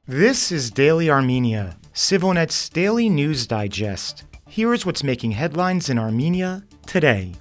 This is Daily Armenia, ＳիվիլNeթ's daily news digest. Here's what's making headlines in Armenia today.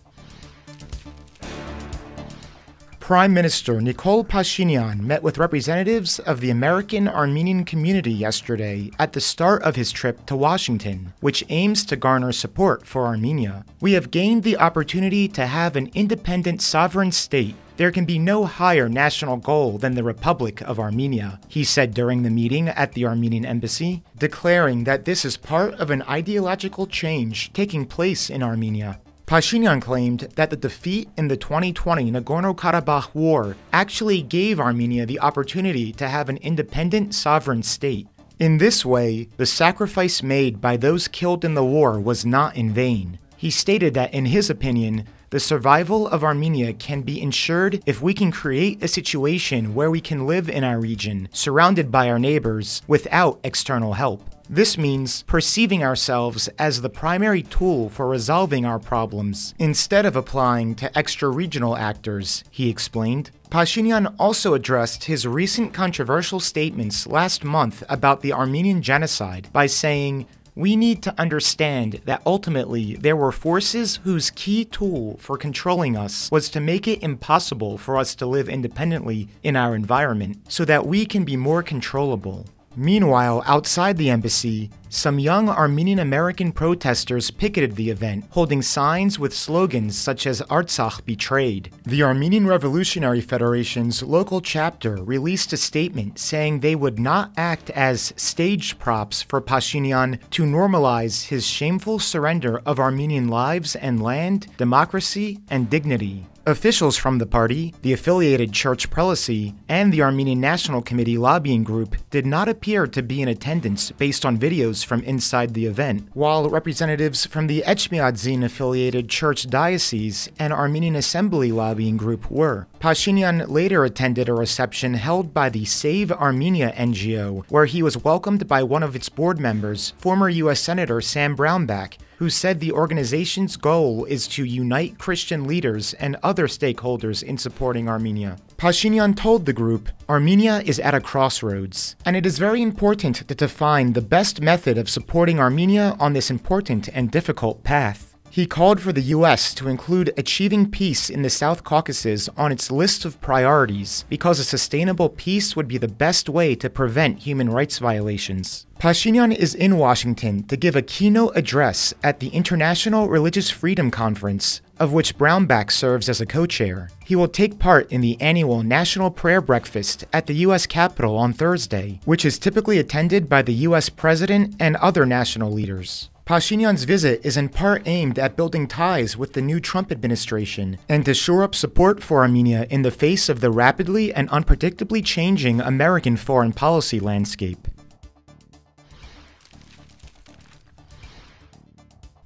Prime Minister Nikol Pashinyan met with representatives of the American-Armenian community yesterday at the start of his trip to Washington, which aims to garner support for Armenia. We have gained the opportunity to have an independent sovereign state. There can be no higher national goal than the Republic of Armenia, he said during the meeting at the Armenian embassy, declaring that this is part of an ideological change taking place in Armenia. Pashinyan claimed that the defeat in the 2020 Nagorno-Karabakh war actually gave Armenia the opportunity to have an independent sovereign state. In this way, the sacrifice made by those killed in the war was not in vain. He stated that, in his opinion, the survival of Armenia can be ensured if we can create a situation where we can live in our region, surrounded by our neighbors, without external help. This means perceiving ourselves as the primary tool for resolving our problems, instead of applying to extra-regional actors, he explained. Pashinyan also addressed his recent controversial statements last month about the Armenian genocide by saying, "We need to understand that ultimately there were forces whose key tool for controlling us was to make it impossible for us to live independently in our environment so that we can be more controllable." Meanwhile, outside the embassy, some young Armenian-American protesters picketed the event, holding signs with slogans such as Artsakh betrayed. The Armenian Revolutionary Federation's local chapter released a statement saying they would not act as stage props for Pashinyan to normalize his shameful surrender of Armenian lives and land, democracy, and dignity. Officials from the party, the affiliated church prelacy, and the Armenian National Committee lobbying group did not appear to be in attendance based on videos from inside the event, while representatives from the Echmiadzin affiliated church diocese and Armenian Assembly lobbying group were. Pashinyan later attended a reception held by the Save Armenia NGO, where he was welcomed by one of its board members, former U.S. Senator Sam Brownback, who said the organization's goal is to unite Christian leaders and other stakeholders in supporting Armenia. Pashinyan told the group, "Armenia is at a crossroads, and it is very important to define the best method of supporting Armenia on this important and difficult path." He called for the U.S. to include achieving peace in the South Caucasus on its list of priorities, because a sustainable peace would be the best way to prevent human rights violations. Pashinyan is in Washington to give a keynote address at the International Religious Freedom Conference, of which Brownback serves as a co-chair. He will take part in the annual National Prayer Breakfast at the U.S. Capitol on Thursday, which is typically attended by the U.S. President and other national leaders. Pashinyan's visit is in part aimed at building ties with the new Trump administration and to shore up support for Armenia in the face of the rapidly and unpredictably changing American foreign policy landscape.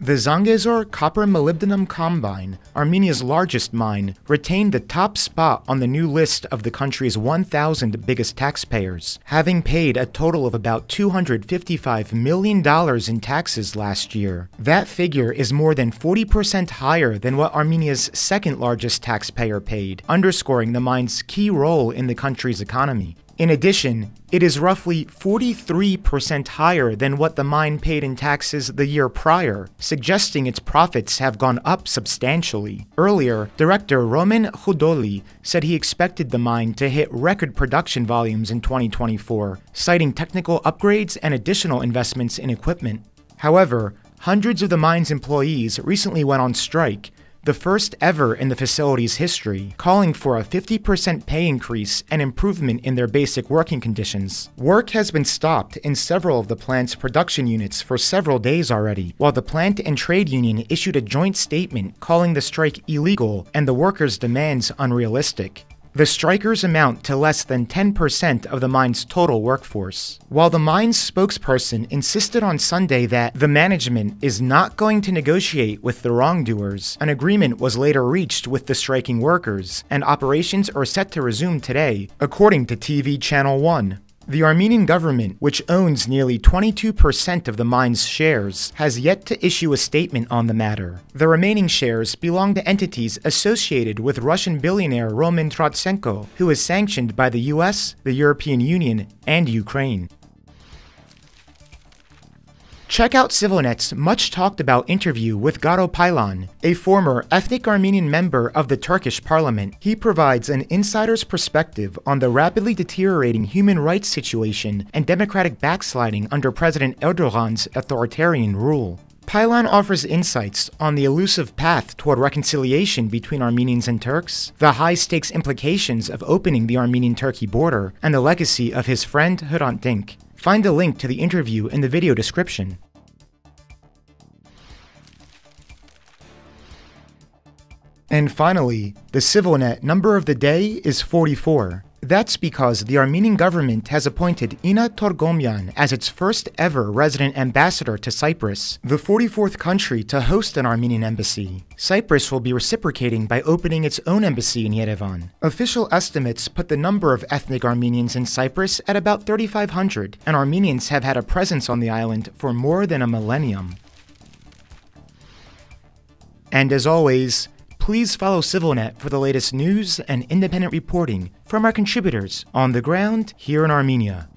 The Zangezur Copper-Molybdenum Combine, Armenia's largest mine, retained the top spot on the new list of the country's 1,000 biggest taxpayers, having paid a total of about $255 million in taxes last year. That figure is more than 40% higher than what Armenia's second largest taxpayer paid, underscoring the mine's key role in the country's economy. In addition, it is roughly 43% higher than what the mine paid in taxes the year prior, suggesting its profits have gone up substantially. Earlier, Director Roman Khudoli said he expected the mine to hit record production volumes in 2024, citing technical upgrades and additional investments in equipment. However, hundreds of the mine's employees recently went on strike, the first ever in the facility's history, calling for a 50% pay increase and improvement in their basic working conditions. Work has been stopped in several of the plant's production units for several days already, while the plant and trade union issued a joint statement calling the strike illegal and the workers' demands unrealistic. The strikers amount to less than 10% of the mine's total workforce. While the mine's spokesperson insisted on Sunday that the management is not going to negotiate with the wrongdoers, an agreement was later reached with the striking workers, and operations are set to resume today, according to TV Channel 1. The Armenian government, which owns nearly 22% of the mine's shares, has yet to issue a statement on the matter. The remaining shares belong to entities associated with Russian billionaire Roman Trotsenko, who is sanctioned by the US, the European Union, and Ukraine. Check out ＳիվիլNet's much talked about interview with Garo Paylan, a former ethnic Armenian member of the Turkish parliament. He provides an insider's perspective on the rapidly deteriorating human rights situation and democratic backsliding under President Erdogan's authoritarian rule. Paylan offers insights on the elusive path toward reconciliation between Armenians and Turks, the high-stakes implications of opening the Armenian-Turkey border, and the legacy of his friend Hrant Dink. Find the link to the interview in the video description. And finally, the ＳiviLNet number of the day is 44. That's because the Armenian government has appointed Ina Torgomyan as its first ever resident ambassador to Cyprus, the 44th country to host an Armenian embassy. Cyprus will be reciprocating by opening its own embassy in Yerevan. Official estimates put the number of ethnic Armenians in Cyprus at about 3,500, and Armenians have had a presence on the island for more than a millennium. And as always, please follow СiviLNet for the latest news and independent reporting from our contributors on the ground here in Armenia.